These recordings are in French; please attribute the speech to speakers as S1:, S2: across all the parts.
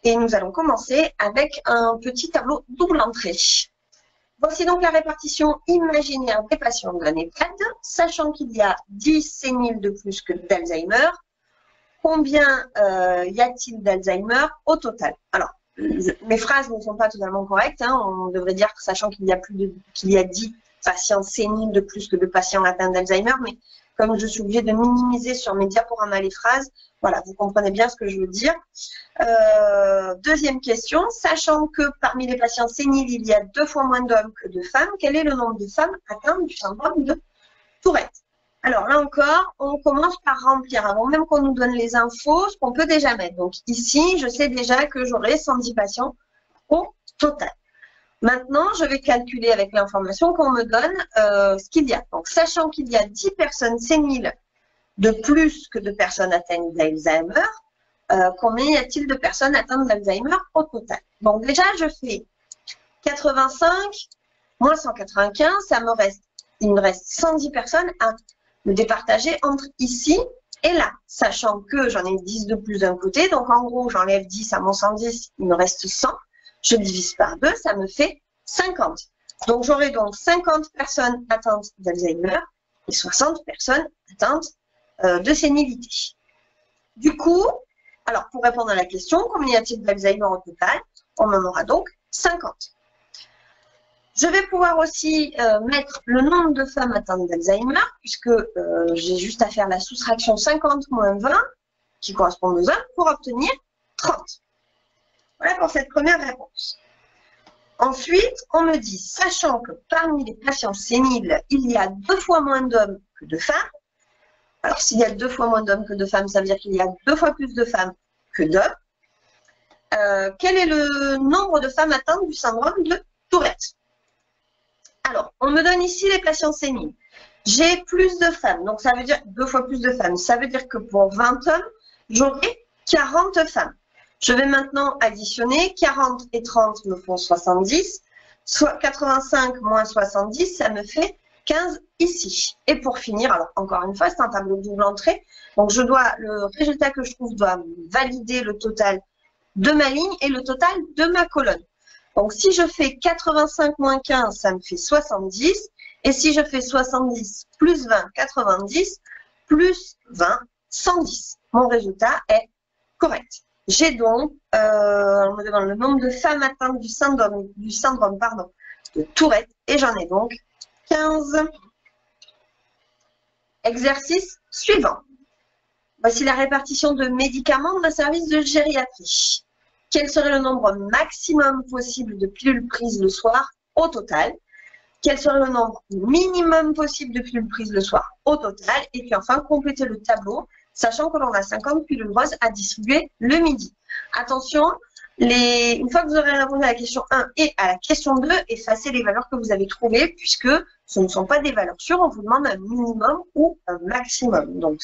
S1: Et nous allons commencer avec un petit tableau double entrée. Voici donc la répartition imaginaire des patients de la NEPAD, sachant qu'il y a 10 séniles de plus que d'Alzheimer. Combien y a-t-il d'Alzheimer au total? Alors, mes phrases ne sont pas totalement correctes. Hein. On devrait dire, sachant qu'il y a 10 patients séniles de plus que de patients atteints d'Alzheimer, mais comme je suis obligée de minimiser sur mes diaporamas les phrases, voilà, vous comprenez bien ce que je veux dire. Deuxième question, sachant que parmi les patients séniles, il y a 2 fois moins d'hommes que de femmes, quel est le nombre de femmes atteintes du syndrome de Tourette? Alors là encore, on commence par remplir, avant même qu'on nous donne les infos, ce qu'on peut déjà mettre. Donc ici, je sais déjà que j'aurai 110 patients au total. Maintenant, je vais calculer avec l'information qu'on me donne ce qu'il y a. Donc, sachant qu'il y a 10 personnes séniles de plus que de personnes atteintes d'Alzheimer, combien y a-t-il de personnes atteintes d'Alzheimer au total? Donc déjà, je fais 85 moins 195, il me reste 110 personnes à me départager entre ici et là, sachant que j'en ai 10 de plus d'un côté. Donc en gros, j'enlève 10 à mon 110, il me reste 100. Je divise par 2, ça me fait 50. Donc j'aurai donc 50 personnes atteintes d'Alzheimer et 60 personnes atteintes de sénilité. Du coup, alors pour répondre à la question, combien y a-t-il d'Alzheimer au total? On en aura donc 50. Je vais pouvoir aussi mettre le nombre de femmes atteintes d'Alzheimer, puisque j'ai juste à faire la soustraction 50 moins 20, qui correspond aux hommes, pour obtenir 30. Voilà pour cette première réponse. Ensuite, on me dit, sachant que parmi les patients séniles, il y a 2 fois moins d'hommes que de femmes. Alors, s'il y a 2 fois moins d'hommes que de femmes, ça veut dire qu'il y a 2 fois plus de femmes que d'hommes. Quel est le nombre de femmes atteintes du syndrome de Tourette? Alors, on me donne ici les patients séniles. J'ai plus de femmes, donc ça veut dire 2 fois plus de femmes. Ça veut dire que pour 20 hommes, j'aurai 40 femmes. Je vais maintenant additionner, 40 et 30 me font 70, soit 85 moins 70, ça me fait 15 ici. Et pour finir, alors encore une fois, c'est un tableau double entrée, donc le résultat que je trouve doit valider le total de ma ligne et le total de ma colonne. Donc si je fais 85 moins 15, ça me fait 70, et si je fais 70 plus 20, 90, plus 20, 110. Mon résultat est correct. J'ai donc, on me demande le nombre de femmes atteintes du syndrome de Tourette, et j'en ai donc 15. Exercice suivant. Voici la répartition de médicaments d'un service de gériatrie. Quel serait le nombre maximum possible de pilules prises le soir au total? Quel serait le nombre minimum possible de pilules prises le soir au total? Et puis enfin, compléter le tableau, sachant que l'on a 50 pilules roses à distribuer le midi. Attention, une fois que vous aurez répondu à la question 1 et à la question 2, effacez les valeurs que vous avez trouvées, puisque ce ne sont pas des valeurs sûres, on vous demande un minimum ou un maximum. Donc,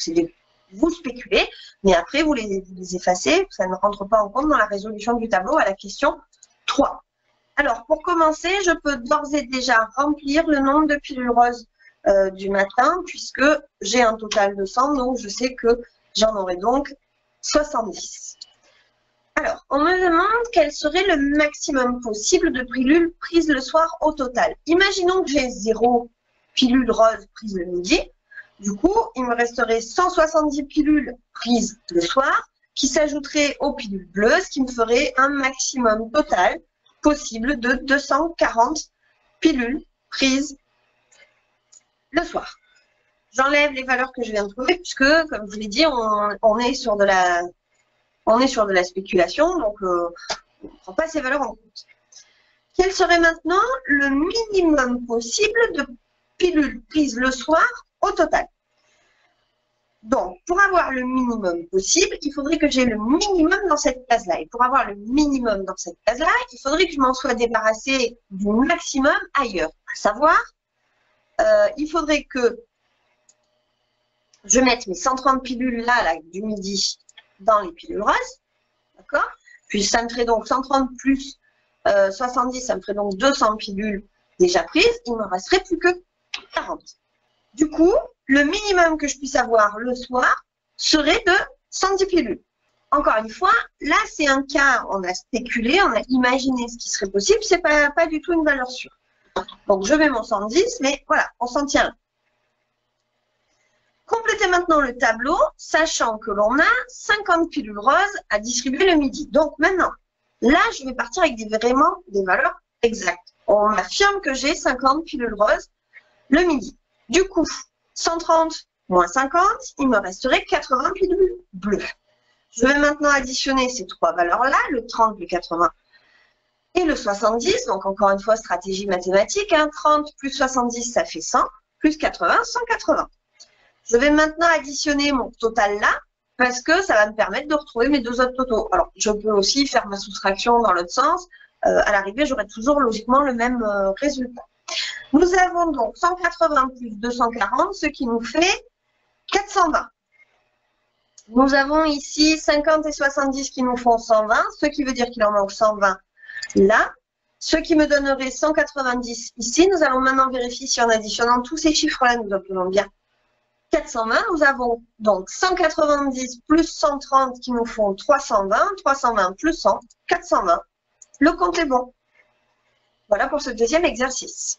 S1: vous spéculez, mais après, vous les effacez, ça ne rentre pas en compte dans la résolution du tableau à la question 3. Alors, pour commencer, je peux d'ores et déjà remplir le nombre de pilules roses du matin, puisque j'ai un total de 100, donc je sais que j'en aurai donc 70. Alors, on me demande quel serait le maximum possible de pilules prises le soir au total. Imaginons que j'ai 0 pilules roses prises le midi. Du coup, il me resterait 170 pilules prises le soir qui s'ajouteraient aux pilules bleues, ce qui me ferait un maximum total possible de 240 pilules prises le soir. J'enlève les valeurs que je viens de trouver puisque, comme je vous l'ai dit, on est sur de la spéculation, donc on ne prend pas ces valeurs en compte. Quel serait maintenant le minimum possible de pilules prises le soir au total? Donc, pour avoir le minimum possible, il faudrait que j'ai le minimum dans cette case-là. Et pour avoir le minimum dans cette case-là, il faudrait que je m'en sois débarrassé du maximum ailleurs. À savoir, il faudrait que je mette mes 130 pilules là, du midi dans les pilules roses. D'accord? Puis ça me ferait donc 130 plus 70, ça me ferait donc 200 pilules déjà prises. Il ne me resterait plus que 40. Du coup, le minimum que je puisse avoir le soir serait de 110 pilules. encore une fois, là, c'est un cas, on a spéculé, on a imaginé ce qui serait possible, c'est pas du tout une valeur sûre. Donc, je mets mon 110, mais voilà, on s'en tient là. Complétez maintenant le tableau, sachant que l'on a 50 pilules roses à distribuer le midi. Donc, maintenant, là, je vais partir avec vraiment des valeurs exactes. On affirme que j'ai 50 pilules roses le midi. Du coup, 130 moins 50, il me resterait 80 pilules bleues. Je vais maintenant additionner ces trois valeurs-là, le 30, le 80 et le 70. Donc, encore une fois, stratégie mathématique. 30 plus 70, ça fait 100. Plus 80, 180. Je vais maintenant additionner mon total là, parce que ça va me permettre de retrouver mes deux autres totaux. Alors, je peux aussi faire ma soustraction dans l'autre sens. À l'arrivée, j'aurai toujours logiquement le même résultat. Nous avons donc 180 plus 240, ce qui nous fait 420. Nous avons ici 50 et 70 qui nous font 120, ce qui veut dire qu'il en manque 120 là, ce qui me donnerait 190 ici. Nous allons maintenant vérifier si en additionnant tous ces chiffres-là, nous obtenons bien 420. Nous avons donc 190 plus 130 qui nous font 320, 320 plus 100, 420. Le compte est bon. Voilà pour ce deuxième exercice.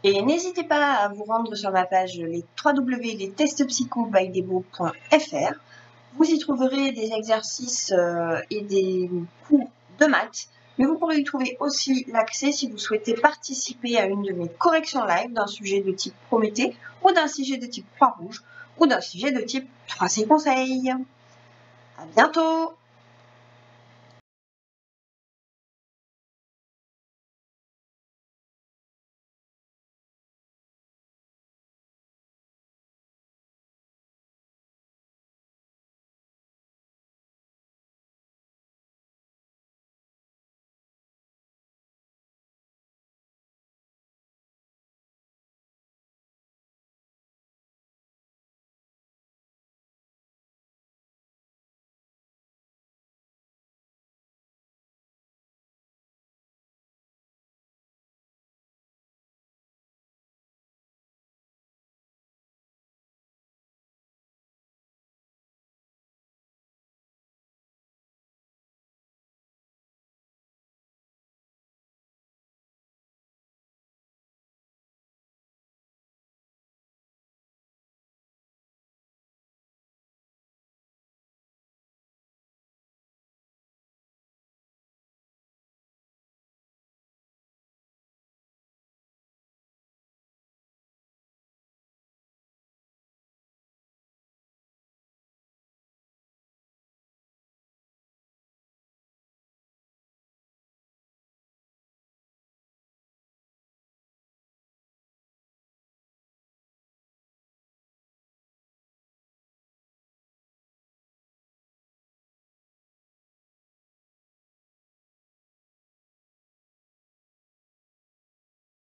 S1: Et n'hésitez pas à vous rendre sur ma page les www.lestpsycho.fr. Vous y trouverez des exercices et des cours de maths, mais vous pourrez y trouver aussi l'accès si vous souhaitez participer à une de mes corrections live d'un sujet de type Prométhée ou d'un sujet de type Croix-Rouge ou d'un sujet de type Tracé Conseil. À bientôt!